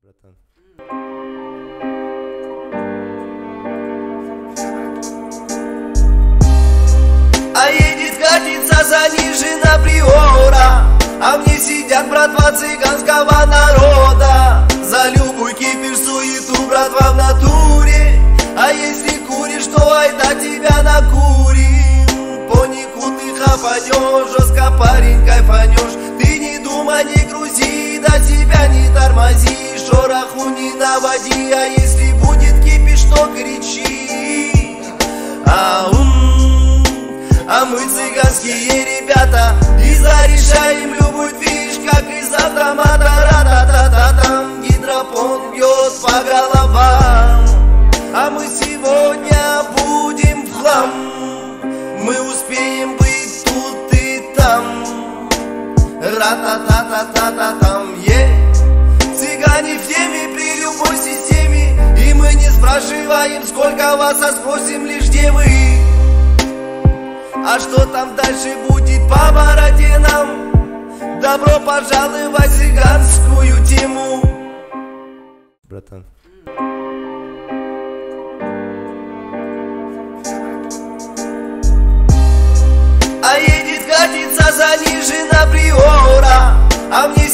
братан. А едет катится занижена приора, а мне сидят братва цыганского народа. За любой кипиш суету, братва, в натуре. А если куришь, то айда тебя накурим. По нику ты хапанешь, жестко парень кайфанешь. Ты не думай, не грузи, до тебя не тормози. Шороху не наводи, а если будет кипиш, то кричи. А мы цыганские ребята, и зарешаем любую движ, как из автомата. Ра-та-та-та-та-там, гидропон бьет по головам. А мы сегодня будем в хлам. Мы успеем быть тут и там. Ра-та-та-та-та-та-там, цыгане в теме при любой системе. И мы не спрашиваем, сколько вас, а спросим лишь, где вы. А что там дальше будет по бороде нам? Добро пожаловать в цыганскую тему, Братан. А едет катится занижена приора, а мне